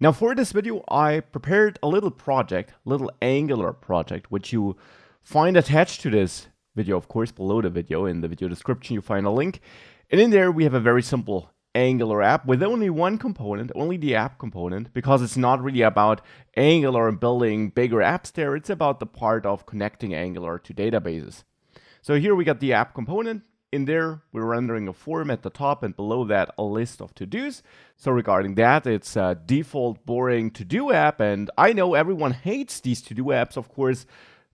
Now for this video, I prepared a little project, little Angular project, which you find attached to this video, of course, below the video. In the video description, you find a link. And in there, we have a very simple Angular app with only one component, only the app component, because it's not really about Angular and building bigger apps there. It's about the part of connecting Angular to databases. So here we got the app component. In there, we're rendering a form at the top, and below that, a list of to-dos. So regarding that, it's a default boring to-do app, and I know everyone hates these to-do apps, of course,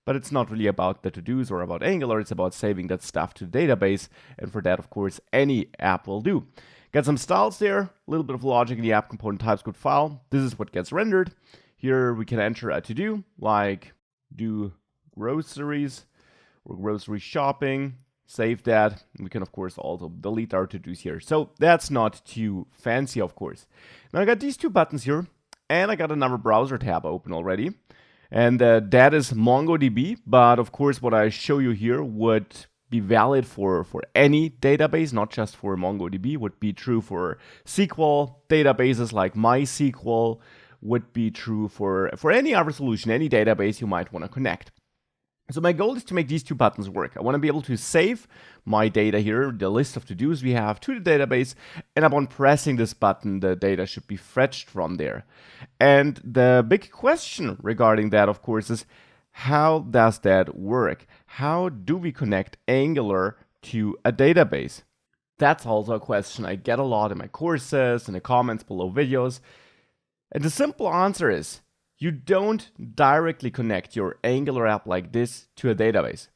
but it's not really about the to-dos or about Angular. It's about saving that stuff to the database, and for that, of course, any app will do. Got some styles there, a little bit of logic in the app component TypeScript file. This is what gets rendered. Here we can enter a to-do, like do groceries or grocery shopping. Save that. We can, of course, also delete our to-dos here. So that's not too fancy, of course. Now I got these two buttons here, and I got another browser tab open already. And that is MongoDB. But of course, what I show you here would be valid for any database, not just for MongoDB. Would be true for SQL databases like MySQL. Would be true for any other solution, any database you might want to connect. So my goal is to make these two buttons work. I want to be able to save my data here, the list of to-dos we have, to the database, and upon pressing this button, the data should be fetched from there. And the big question regarding that, of course, is how does that work? How do we connect Angular to a database? That's also a question I get a lot in my courses, in the comments below videos. And the simple answer is, you don't directly connect your Angular app like this to a database.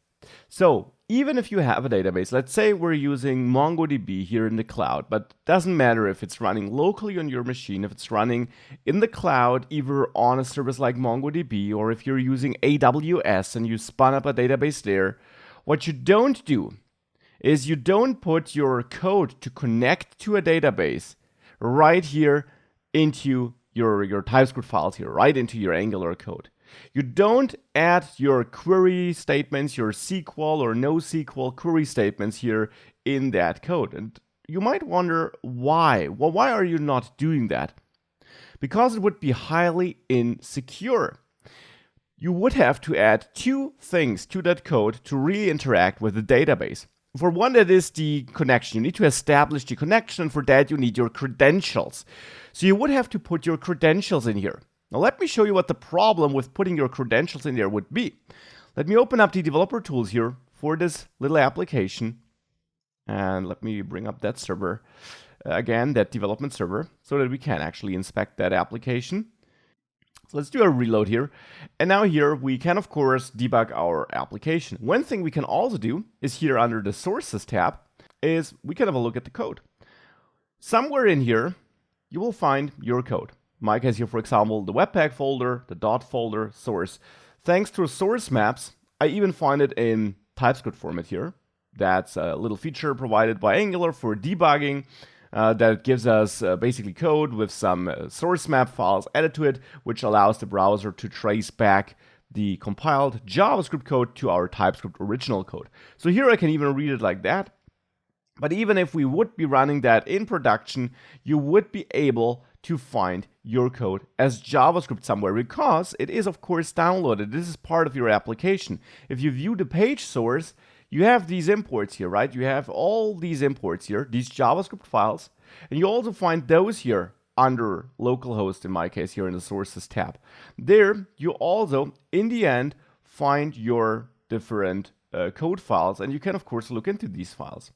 So even if you have a database, let's say we're using MongoDB here in the cloud, but doesn't matter if it's running locally on your machine, if it's running in the cloud, either on a service like MongoDB, or if you're using AWS and you spun up a database there, what you don't do is you don't put your code to connect to a database right here into your TypeScript files here, right into your Angular code. You don't add your query statements, your SQL or NoSQL query statements here in that code. And you might wonder why. Well, why are you not doing that? Because it would be highly insecure. You would have to add two things to that code to really interact with the database. For one, that is the connection. You need to establish the connection. For that, you need your credentials. So you would have to put your credentials in here. Now, let me show you what the problem with putting your credentials in there would be. Let me open up the developer tools here for this little application. And let me bring up that server, again, that development server, so that we can actually inspect that application. So let's do a reload here. And now here we can, of course, debug our application. One thing we can also do is here under the sources tab is we can have a look at the code. Somewhere in here, you will find your code. My case here, for example, the webpack folder, the dot folder, source. Thanks to source maps, I even find it in TypeScript format here. That's a little feature provided by Angular for debugging. That gives us basically code with some source map files added to it, which allows the browser to trace back the compiled JavaScript code to our TypeScript original code. So here I can even read it like that. But even if we would be running that in production, you would be able to find your code as JavaScript somewhere, because it is, of course, downloaded. This is part of your application. If you view the page source, you have these imports here, right? You have all these imports here, these JavaScript files, and you also find those here under localhost, in my case here in the sources tab. There, you also, in the end, find your different code files, and you can, of course, look into these files.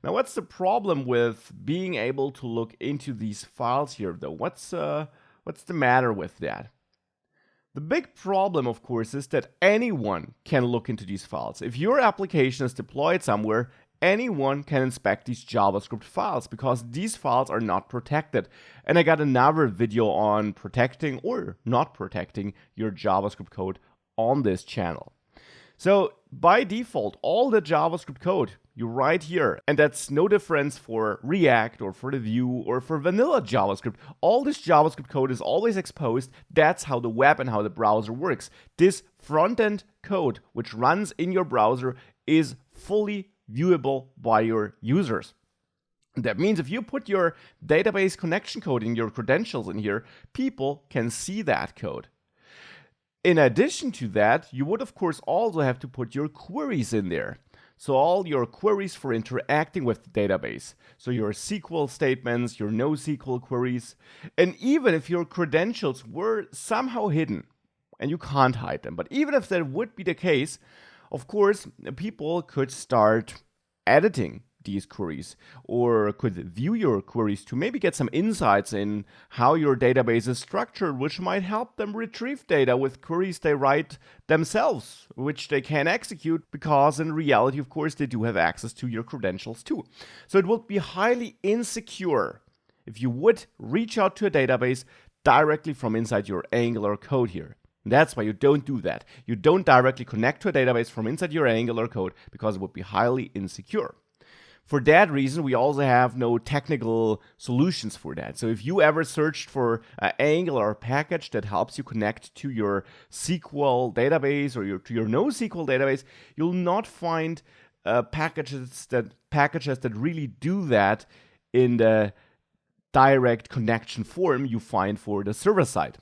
Now, what's the problem with being able to look into these files here, though? What's the matter with that? The big problem, of course, is that anyone can look into these files. If your application is deployed somewhere, anyone can inspect these JavaScript files, because these files are not protected. And I got another video on protecting or not protecting your JavaScript code on this channel. So by default, all the JavaScript code you write here, and that's no difference for React or for the Vue or for vanilla JavaScript. All this JavaScript code is always exposed. That's how the web and how the browser works. This front-end code, which runs in your browser, is fully viewable by your users. That means if you put your database connection code in your credentials in here, people can see that code. In addition to that, you would of course also have to put your queries in there. So all your queries for interacting with the database. So your SQL statements, your NoSQL queries, and even if your credentials were somehow hidden, and you can't hide them, but even if that would be the case, of course, people could start editing these queries or could view your queries to maybe get some insights in how your database is structured, which might help them retrieve data with queries they write themselves, which they can execute because in reality, of course, they do have access to your credentials too. So it would be highly insecure if you would reach out to a database directly from inside your Angular code here. That's why you don't do that. You don't directly connect to a database from inside your Angular code because it would be highly insecure. For that reason, we also have no technical solutions for that. So if you ever searched for an Angular package that helps you connect to your SQL database or to your NoSQL database, you'll not find packages that really do that in the direct connection form you find for the server side.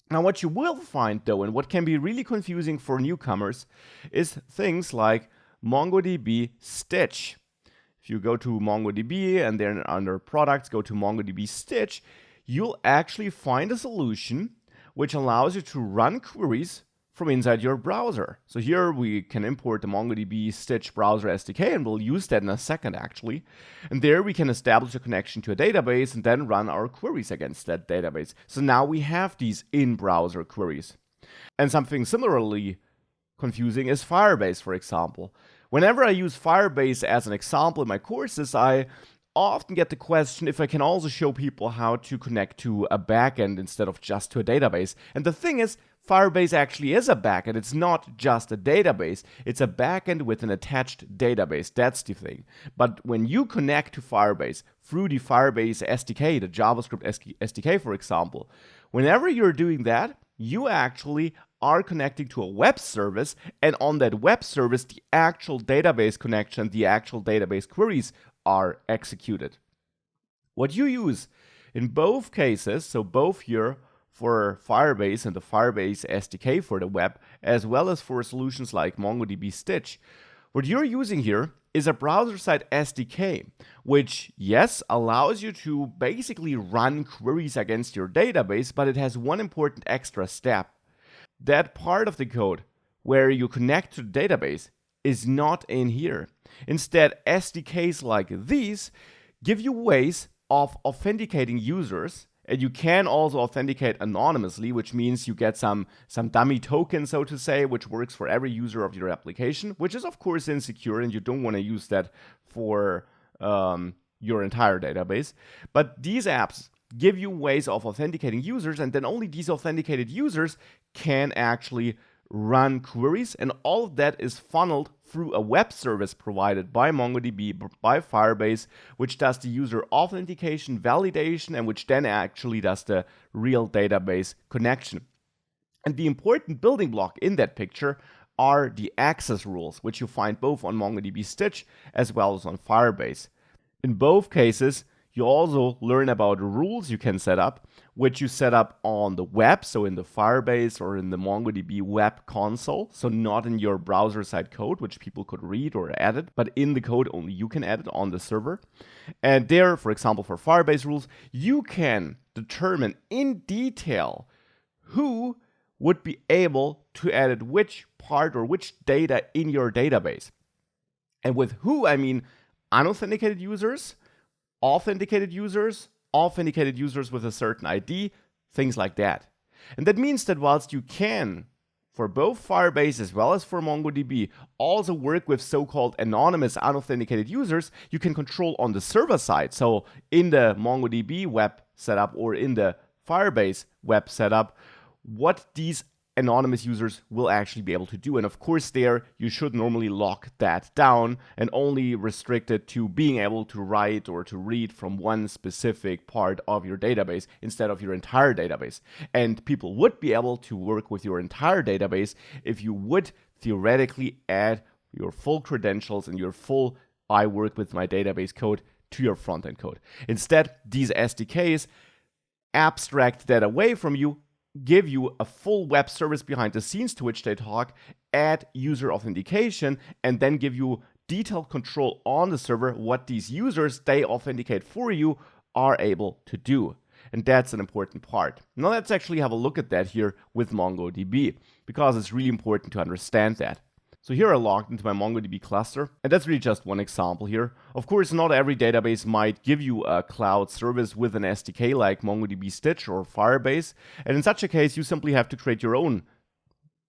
Now, what you will find, though, and what can be really confusing for newcomers, is things like MongoDB Stitch. If you go to MongoDB and then under products, go to MongoDB Stitch, you'll actually find a solution which allows you to run queries from inside your browser. So here we can import the MongoDB Stitch browser SDK, and we'll use that in a second actually. And there we can establish a connection to a database and then run our queries against that database. So now we have these in-browser queries. And something similarly confusing is Firebase, for example. Whenever I use Firebase as an example in my courses, I often get the question if I can also show people how to connect to a backend instead of just to a database. And the thing is, Firebase actually is a backend. It's not just a database. It's a backend with an attached database. That's the thing. But when you connect to Firebase through the Firebase SDK, the JavaScript SDK, for example, whenever you're doing that, you actually are connecting to a web service, and on that web service, the actual database connection, the actual database queries are executed. What you use in both cases, so both here for Firebase and the Firebase SDK for the web, as well as for solutions like MongoDB Stitch, what you're using here is a browser-side SDK, which, yes, allows you to basically run queries against your database, but it has one important extra step. That part of the code where you connect to the database is not in here. Instead, SDKs like these give you ways of authenticating users, and you can also authenticate anonymously, which means you get some dummy token, so to say, which works for every user of your application, which is of course insecure, and you don't want to use that for your entire database. But these apps give you ways of authenticating users, and then only these authenticated users can actually run queries, and all of that is funneled through a web service provided by MongoDB, by Firebase, which does the user authentication, validation, and which then actually does the real database connection. And the important building block in that picture are the access rules, which you find both on MongoDB Stitch as well as on Firebase. In both cases, you also learn about rules you can set up, which you set up on the web, so in the Firebase or in the MongoDB web console, so not in your browser-side code, which people could read or edit, but in the code only you can edit on the server. And there, for example, for Firebase rules, you can determine in detail who would be able to edit which part or which data in your database. And with who, I mean unauthenticated users, authenticated users with a certain ID, things like that. And that means that whilst you can, for both Firebase as well as for MongoDB, also work with so-called anonymous unauthenticated users, you can control on the server side. So in the MongoDB web setup or in the Firebase web setup, what these anonymous users will actually be able to do. And of course there, you should normally lock that down and only restrict it to being able to write or to read from one specific part of your database instead of your entire database. And people would be able to work with your entire database if you would theoretically add your full credentials and your full I work with my database code to your front-end code. Instead, these SDKs abstract that away from you, give you a full web service behind the scenes to which they talk, add user authentication, and then give you detailed control on the server what these users they authenticate for you are able to do. And that's an important part. Now let's actually have a look at that here with MongoDB, because it's really important to understand that. So here I logged into my MongoDB cluster, and that's really just one example here. Of course, not every database might give you a cloud service with an SDK like MongoDB Stitch or Firebase, and in such a case, you simply have to create your own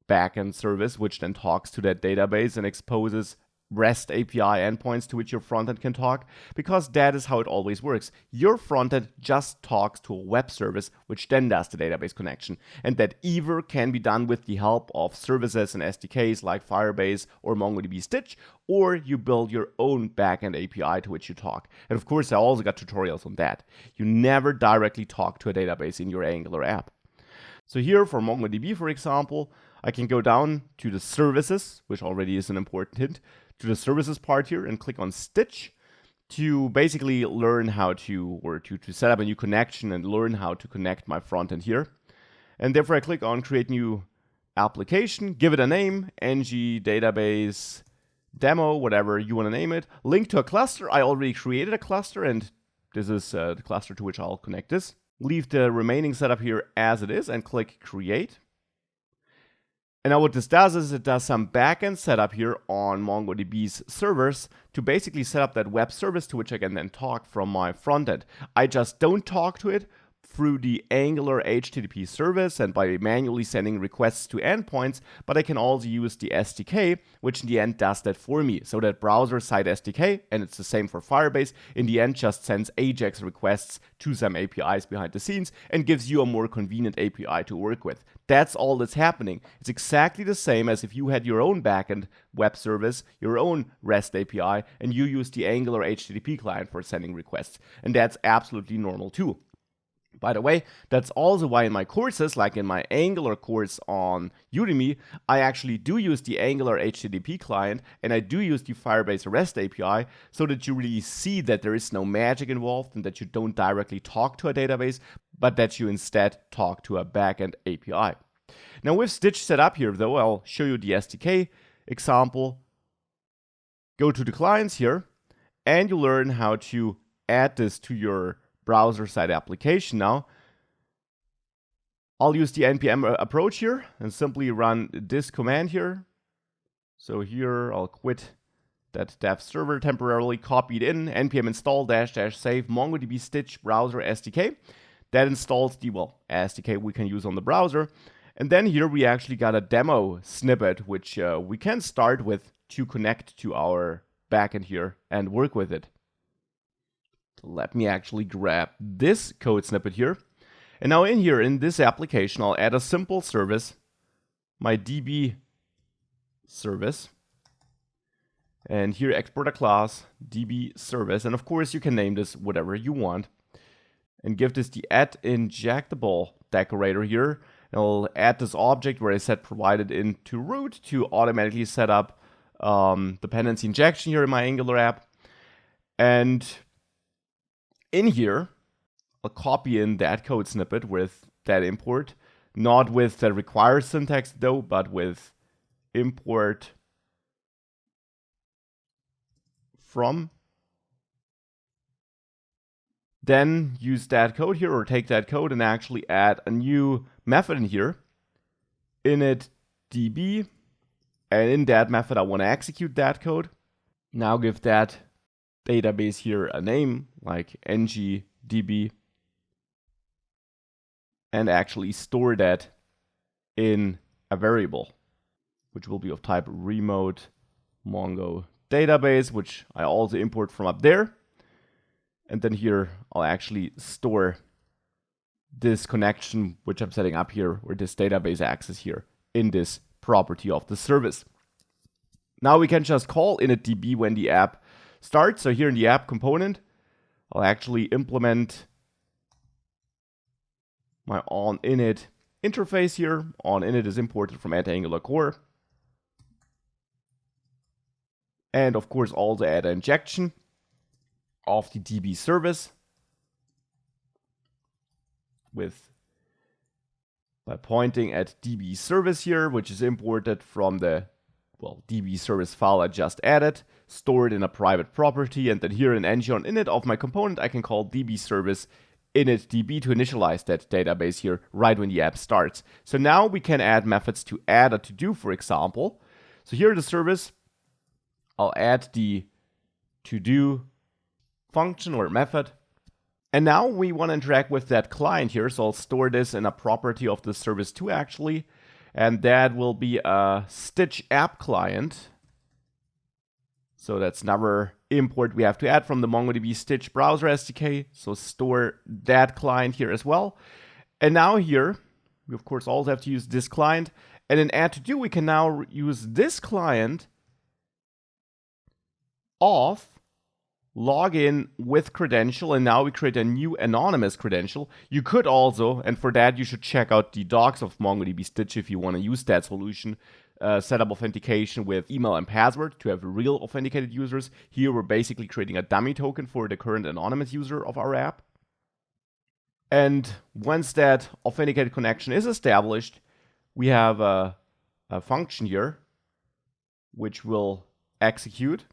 backend service, which then talks to that database and exposes REST API endpoints to which your frontend can talk, because that is how it always works. Your frontend just talks to a web service, which then does the database connection. And that either can be done with the help of services and SDKs like Firebase or MongoDB Stitch, or you build your own backend API to which you talk. And of course, I also got tutorials on that. You never directly talk to a database in your Angular app. So here for MongoDB, for example, I can go down to the services, which already is an important hint, to the services part here and click on Stitch to basically learn how to, or to set up a new connection and learn how to connect my frontend here. And therefore I click on Create New Application, give it a name, ng database demo, whatever you want to name it. Link to a cluster. I already created a cluster, and this is the cluster to which I'll connect this. Leave the remaining setup here as it is and click Create. And now what this does is it does some backend setup here on MongoDB's servers to basically set up that web service to which I can then talk from my frontend. I just don't talk to it through the Angular HTTP service and by manually sending requests to endpoints, but I can also use the SDK, which in the end does that for me. So that browser-side SDK, and it's the same for Firebase, in the end just sends AJAX requests to some APIs behind the scenes and gives you a more convenient API to work with. That's all that's happening. It's exactly the same as if you had your own backend web service, your own REST API, and you use the Angular HTTP client for sending requests. And that's absolutely normal too. By the way, that's also why in my courses, like in my Angular course on Udemy, I actually do use the Angular HTTP client and I do use the Firebase REST API so that you really see that there is no magic involved and that you don't directly talk to a database, but that you instead talk to a backend API. Now with Stitch set up here though, I'll show you the SDK example. Go to the clients here and you learn how to add this to your browser-side application now. I'll use the npm approach here and simply run this command here. So here I'll quit that dev server temporarily, copy it in, npm install -- save MongoDB Stitch browser SDK. That installs the, SDK we can use on the browser. And then here we actually got a demo snippet, which we can start with to connect to our backend here and work with it. Let me actually grab this code snippet here. And now in here, in this application, I'll add a simple service, my DB service. And here export a class, DB service. And of course, you can name this whatever you want. And give this the @injectable decorator here. And I'll add this object where I set provided into root to automatically set up dependency injection here in my Angular app. And in here, I'll copy in that code snippet with that import, not with the require syntax though, but with import from. Then use that code here, or take that code and actually add a new method in here, init db, and in that method I want to execute that code. Now give that database here a name like ngdb and actually store that in a variable, which will be of type remote Mongo database, which I also import from up there. And then here I'll actually store this connection, which I'm setting up here, or this database access here in this property of the service. Now we can just call initdb when the app starts. So here in the app component, I'll actually implement my onInit interface here. OnInit is imported from @Angular core. And of course also add an injection. of the DB service by pointing at DB service here, which is imported from the DB service file I just added, stored in a private property, and then here in ng on init of my component, I can call DB service initDB to initialize that database here right when the app starts. So now we can add methods to add a to-do, for example. So here in the service, I'll add the to-do function or method. And now we want to interact with that client here. So I'll store this in a property of the service too, actually. And that will be a Stitch app client. So that's another import we have to add from the MongoDB Stitch browser SDK. So store that client here as well. And now here, we of course also have to use this client. And in add to do, we can now use this client of login with credential, and now we create a new anonymous credential. You could also, and for that you should check out the docs of MongoDB Stitch if you want to use that solution, set up authentication with email and password to have real authenticated users. Here we're basically creating a dummy token for the current anonymous user of our app. And once that authenticated connection is established, we have a function here which will execute.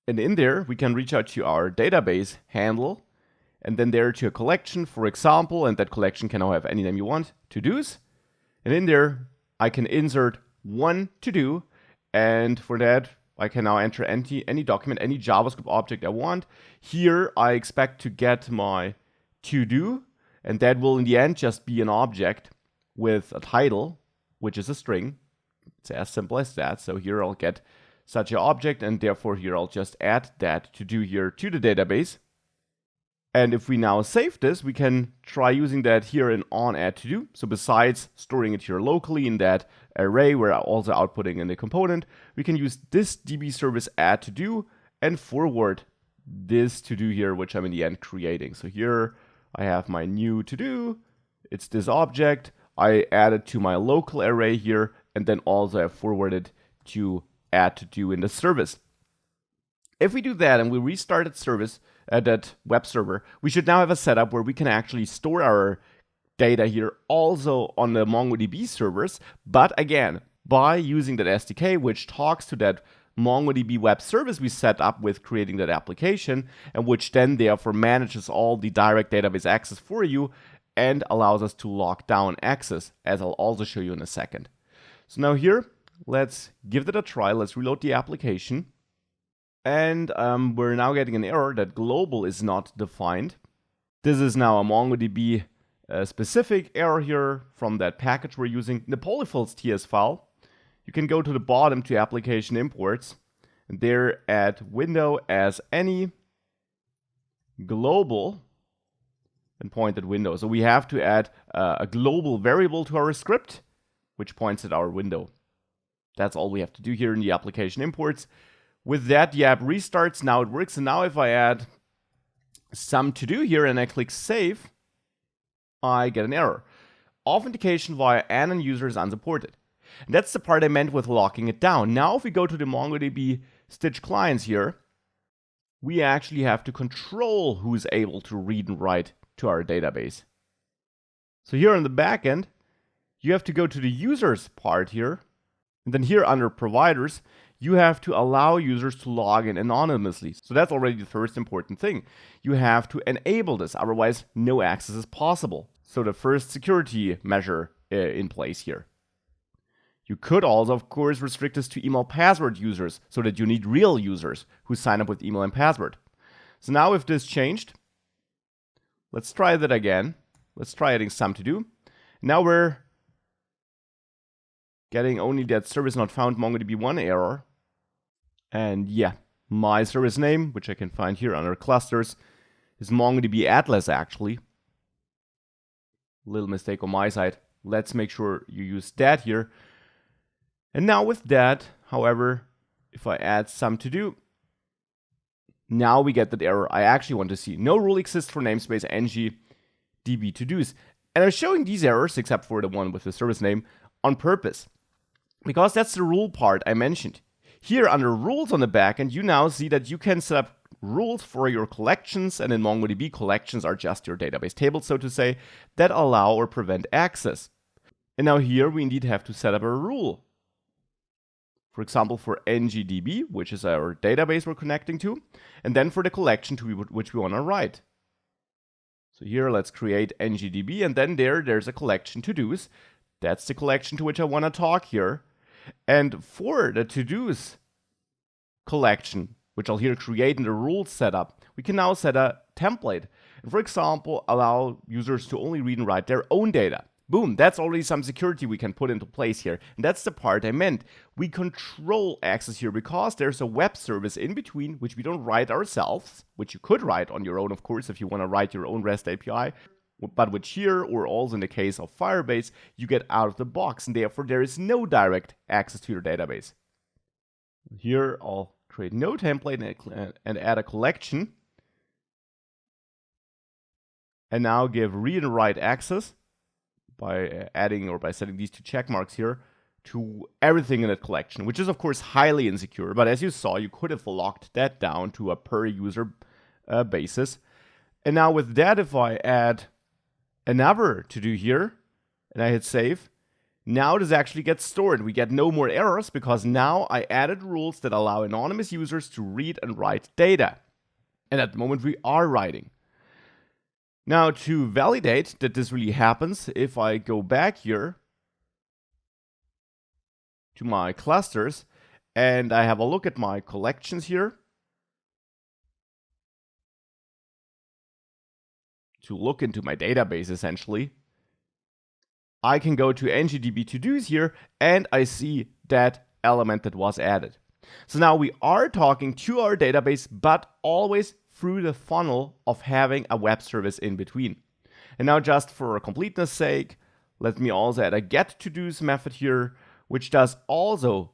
And in there, we can reach out to our database handle, and then there to a collection, for example, and that collection can now have any name you want, to-dos. And in there, I can insert one to-do, and for that, I can now enter any document, any JavaScript object I want. Here, I expect to get my to-do, and that will in the end just be an object with a title, which is a string. It's as simple as that. So here I'll get such an object, and therefore here I'll just add that to do here to the database. And if we now save this, we can try using that here in on add to do. So besides storing it here locally in that array where I'm also outputting in the component, we can use this DB service add to do and forward this to do here, which I'm in the end creating. So here I have my new to do. It's this object. I add it to my local array here, and then also I forwarded to add to do in the service. If we do that and we restart that service, that web server, we should now have a setup where we can actually store our data here also on the MongoDB servers, but again, by using that SDK, which talks to that MongoDB web service we set up with creating that application, and which then therefore manages all the direct database access for you and allows us to lock down access, as I'll also show you in a second. So now here, let's give that a try. Let's reload the application. And we're now getting an error that global is not defined. This is now a MongoDB specific error here from that package we're using. The polyfills TS file, you can go to the bottom to application imports, and there add window as any global and point at window. So we have to add a global variable to our script, which points at our window. That's all we have to do here in the application imports. With that, the app restarts. Now it works. And now if I add some to do here and I click save, I get an error. Authentication via anon user is unsupported. And that's the part I meant with locking it down. Now if we go to the MongoDB Stitch clients here, we actually have to control who's able to read and write to our database. So here on the back end, you have to go to the users part here. And then here under providers, you have to allow users to log in anonymously. So that's already the first important thing. You have to enable this, otherwise no access is possible. So the first security measure in place here. You could also, of course, restrict this to email password users so that you need real users who sign up with email and password. So now if this changed, let's try that again. Let's try adding some to do. Now we're getting only that service not found MongoDB 1 error. And yeah, my service name, which I can find here under clusters, is MongoDB Atlas actually. Little mistake on my side. Let's make sure you use that here. And now with that, however, if I add some to do, now we get that error I actually want to see. No rule exists for namespace ng db to-dos. And I'm showing these errors, except for the one with the service name, on purpose, because that's the rule part I mentioned. Here under rules on the backend, you now see that you can set up rules for your collections, and in MongoDB, collections are just your database tables, so to say, that allow or prevent access. And now here we indeed have to set up a rule. For example, for NGDB, which is our database we're connecting to, and then for the collection to which we want to write. So here, let's create NGDB, and then there's a collection to-dos. That's the collection to which I want to talk here. And for the to-dos collection, which I'll here create in the rules setup, we can now set a template. And for example, allow users to only read and write their own data. Boom, that's already some security we can put into place here. And that's the part I meant. We control access here because there's a web service in between, which we don't write ourselves, which you could write on your own, of course, if you want to write your own REST API, but which here, or also in the case of Firebase, you get out of the box, and therefore there is no direct access to your database. Here, I'll create no template and add a collection. And now give read and write access by adding or by setting these two check marks here to everything in that collection, which is of course highly insecure. But as you saw, you could have locked that down to a per user basis. And now with that, if I add another to do here and I hit save, now this actually gets stored. We get no more errors because now I added rules that allow anonymous users to read and write data. And at the moment we are writing. Now, to validate that this really happens, if I go back here to my clusters and I have a look at my collections here, to look into my database essentially, I can go to NGDB to-dos here and I see that element that was added. So now we are talking to our database, but always through the funnel of having a web service in between. And now just for completeness sake, let me also add a get to-dos method here, which does also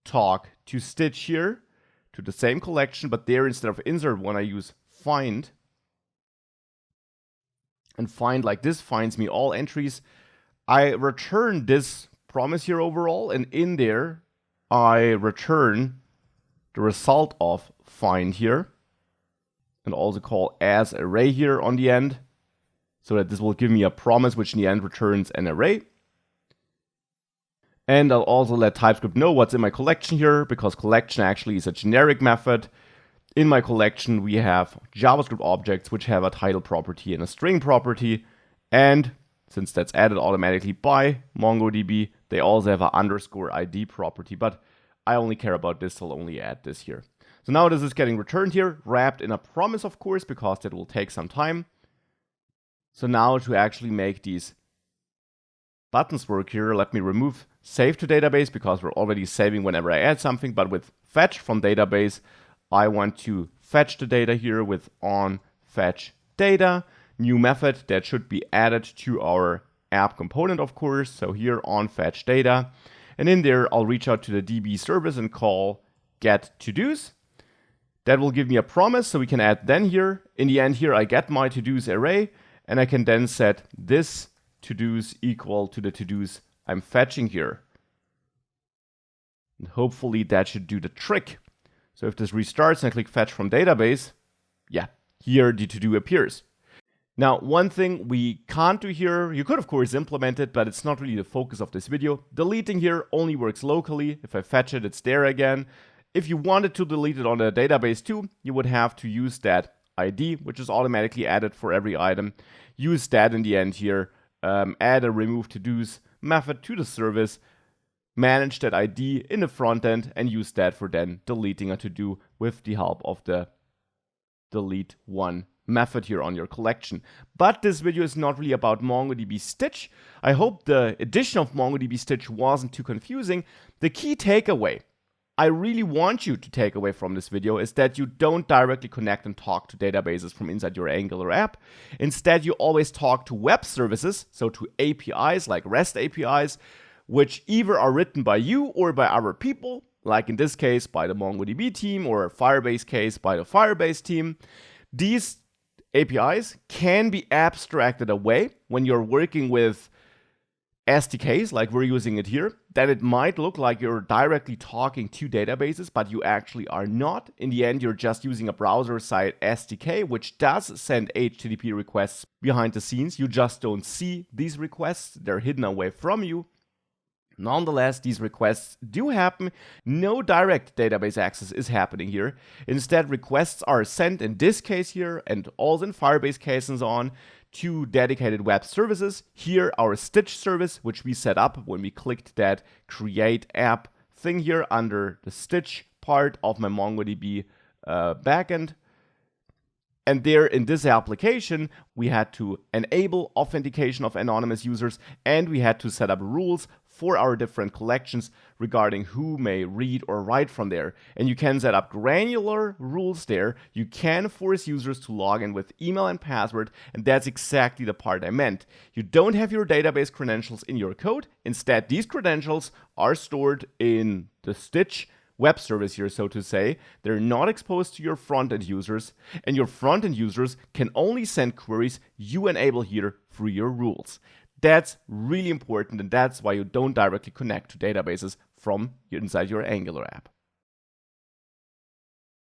talk to Stitch here, to the same collection, but there instead of insert, when I use find, and find like this finds me all entries, I return this promise here overall, and in there, I return the result of find here, and also call as array here on the end, so that this will give me a promise which in the end returns an array. And I'll also let TypeScript know what's in my collection here, because collection actually is a generic method. In my collection we have JavaScript objects which have a title property and a string property, and since that's added automatically by MongoDB, they also have an underscore ID property, but I only care about this, so I'll only add this here. So now this is getting returned here, wrapped in a promise, of course, because that will take some time. So now to actually make these buttons work here, let me remove save to database, because we're already saving whenever I add something, but with fetch from database, I want to fetch the data here with on fetch data, new method that should be added to our app component, of course. So here on fetch data, and in there, I'll reach out to the DB service and call get to-dos. That will give me a promise, so we can add then here. In the end here, I get my to-dos array, and I can then set this to-dos equal to the to-dos I'm fetching here. And hopefully that should do the trick. So if this restarts and I click fetch from database, yeah, here the to-do appears. Now, one thing we can't do here, you could of course implement it, but it's not really the focus of this video. Deleting here only works locally. If I fetch it, it's there again. If you wanted to delete it on the database too, you would have to use that ID, which is automatically added for every item. Use that in the end here, add a remove to-dos method to the service, manage that ID in the front end, and use that for then deleting a to-do with the help of the delete one method here on your collection. But this video is not really about MongoDB Stitch. I hope the addition of MongoDB Stitch wasn't too confusing. The key takeaway I really want you to take away from this video is that you don't directly connect and talk to databases from inside your Angular app. Instead, you always talk to web services, so to APIs like REST APIs, which either are written by you or by other people, like in this case by the MongoDB team, or Firebase case by the Firebase team. These APIs can be abstracted away when you're working with SDKs, like we're using it here, then it might look like you're directly talking to databases, but you actually are not. In the end, you're just using a browser-side SDK, which does send HTTP requests behind the scenes. You just don't see these requests. They're hidden away from you. Nonetheless, these requests do happen. No direct database access is happening here. Instead, requests are sent in this case here, and also in Firebase case and so on, to dedicated web services. Here, our Stitch service, which we set up when we clicked that create app thing here under the Stitch part of my MongoDB backend. And there in this application, we had to enable authentication of anonymous users, and we had to set up rules for our different collections regarding who may read or write from there. And you can set up granular rules there. You can force users to log in with email and password, and that's exactly the part I meant. You don't have your database credentials in your code. Instead, these credentials are stored in the Stitch web service here, so to say. They're not exposed to your front-end users, and your front-end users can only send queries you enable here through your rules. That's really important, and that's why you don't directly connect to databases from inside your Angular app.